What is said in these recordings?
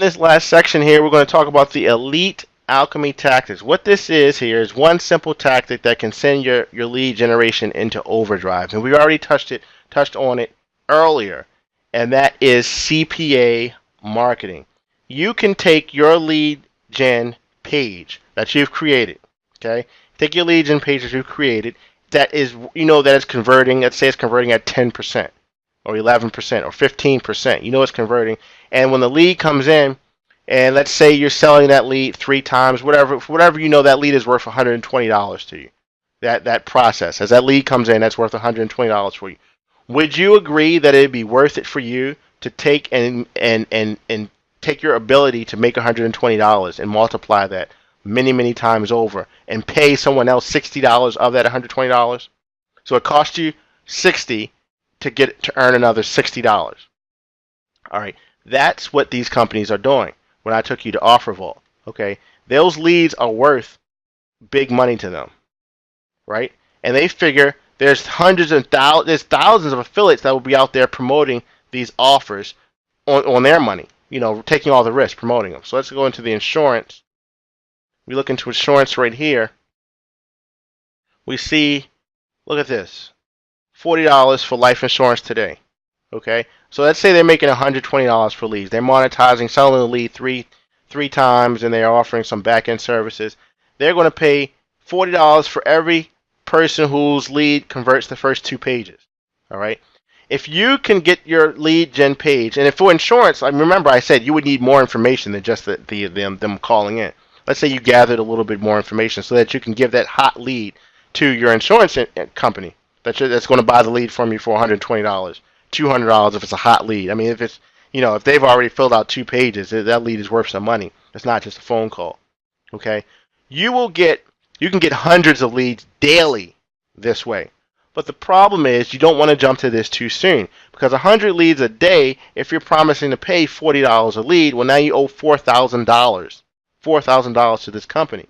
this last section here, we're going to talk about the elite alchemy tactics. What this is here is one simple tactic that can send your lead generation into overdrive. And we already touched on it earlier, and that is CPA marketing. You can take your lead gen page that you've created, okay? Take your lead gen page that you've created that is, that it's converting, let's say it's converting at 10% or 11% or 15%. It's converting. And when the lead comes in, and let's say you're selling that lead 3 times, whatever that lead is worth $120 to you. That process, as that lead comes in, that's worth $120 for you. Would you agree that it'd be worth it for you to take and take your ability to make $120 and multiply that many times over and pay someone else $60 of that $120? So it costs you $60 to earn another $60. All right, that's what these companies are doing. When I took you to OfferVault, okay, those leads are worth big money to them, right? And they figure there's thousands of affiliates that will be out there promoting these offers on their money, taking all the risk promoting them. So let's go into the insurance. We look into insurance right here. We see, look at this, $40 for life insurance today. Okay, so let's say they're making $120 for leads. They're monetizing, selling the lead three times, and they're offering some back-end services. They're going to pay $40 for every person whose lead converts the first 2 pages. All right. If you can get your lead gen page, and if for insurance, remember I said you would need more information than just them calling in. Let's say you gathered a little bit more information so that you can give that hot lead to your insurance company that's going to buy the lead from you for $120. $200 if it's a hot lead. I mean, if it's, if they've already filled out 2 pages, that lead is worth some money. It's not just a phone call. Okay? You can get hundreds of leads daily this way. But the problem is you don't want to jump to this too soon, because 100 leads a day, if you're promising to pay $40 a lead, well, now you owe $4,000 to this company,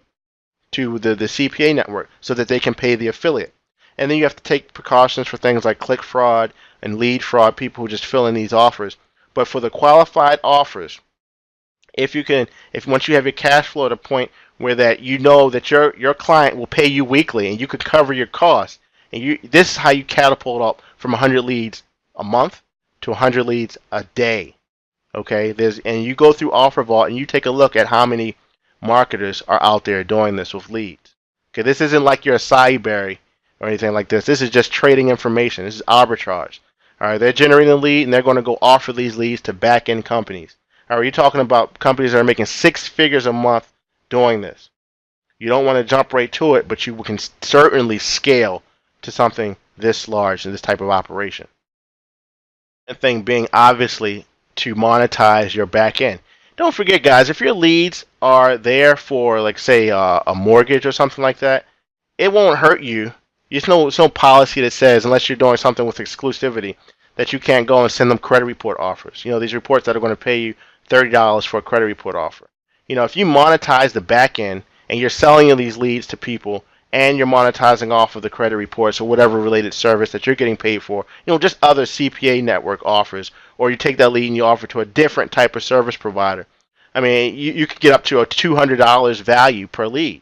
to the CPA network, so that they can pay the affiliate. And then you have to take precautions for things like click fraud and lead fraud, people who just fill in these offers. But for the qualified offers, if once you have your cash flow at a point where that that your client will pay you weekly and you could cover your costs, and this is how you catapult up from 100 leads a month to 100 leads a day. Okay, and you go through OfferVault and you take a look at how many marketers are out there doing this with leads. Okay, this isn't like you're a Cyberry or anything like this. This is just trading information. This is arbitrage. All right, they're generating a lead and they're going to go offer these leads to back-end companies. All right, you're talking about companies that are making 6 figures a month doing this. You don't want to jump right to it, but you can certainly scale to something this large in this type of operation. The thing being, obviously, to monetize your back end. Don't forget, guys, if your leads are there for, like, say, a mortgage or something like that, it won't hurt you. There's no policy that says, unless you're doing something with exclusivity, that you can't go and send them credit report offers. These reports that are going to pay you $30 for a credit report offer. If you monetize the back end and you're selling these leads to people and you're monetizing off of the credit reports or whatever related service that you're getting paid for, just other CPA network offers, or you take that lead and you offer to a different type of service provider. I mean, you could get up to a $200 value per lead.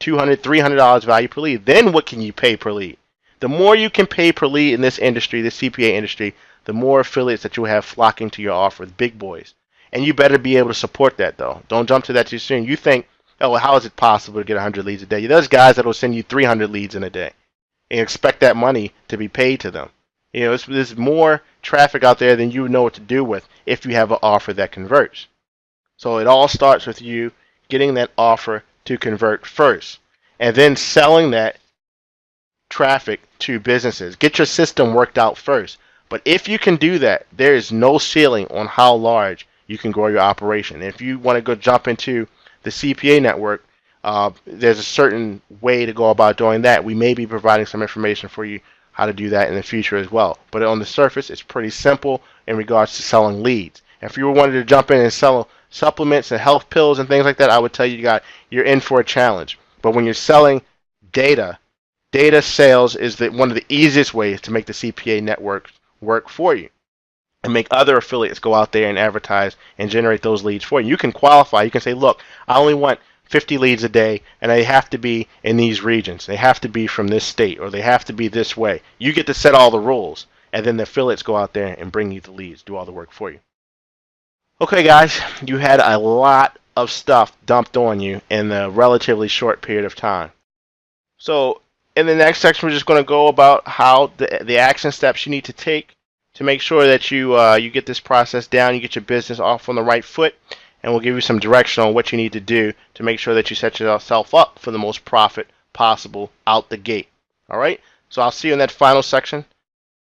$200, $300 value per lead. Then what can you pay per lead? The more you can pay per lead in this industry, the CPA industry, the more affiliates that you have flocking to your offer, the big boys. And you better be able to support that, though. Don't jump to that too soon. You think, oh, well, how is it possible to get 100 leads a day? There's guys that will send you 300 leads in a day and expect that money to be paid to them. There's more traffic out there than you know what to do with if you have an offer that converts. So it all starts with you getting that offer to convert first, and then selling that traffic to businesses. Get your system worked out first. But if you can do that, there is no ceiling on how large you can grow your operation. If you want to go jump into the CPA network, there's a certain way to go about doing that. We may be providing some information for you how to do that in the future as well. But on the surface, it's pretty simple in regards to selling leads. If you wanted to jump in and sell supplements and health pills and things like that, I would tell you you're in for a challenge. But when you're selling data sales is one of the easiest ways to make the CPA network work for you. and make other affiliates go out there and advertise and generate those leads for you. You can qualify. You can say, look, I only want 50 leads a day, and they have to be in these regions. They have to be from this state, or they have to be this way. You get to set all the rules, and then the affiliates go out there and bring you the leads, do all the work for you. Okay, guys, you had a lot of stuff dumped on you in a relatively short period of time. So in the next section, we're just going to go about how the action steps you need to take to make sure that you get this process down, you get your business off on the right foot, and we'll give you some direction on what you need to do to make sure that you set yourself up for the most profit possible out the gate. All right? So I'll see you in that final section.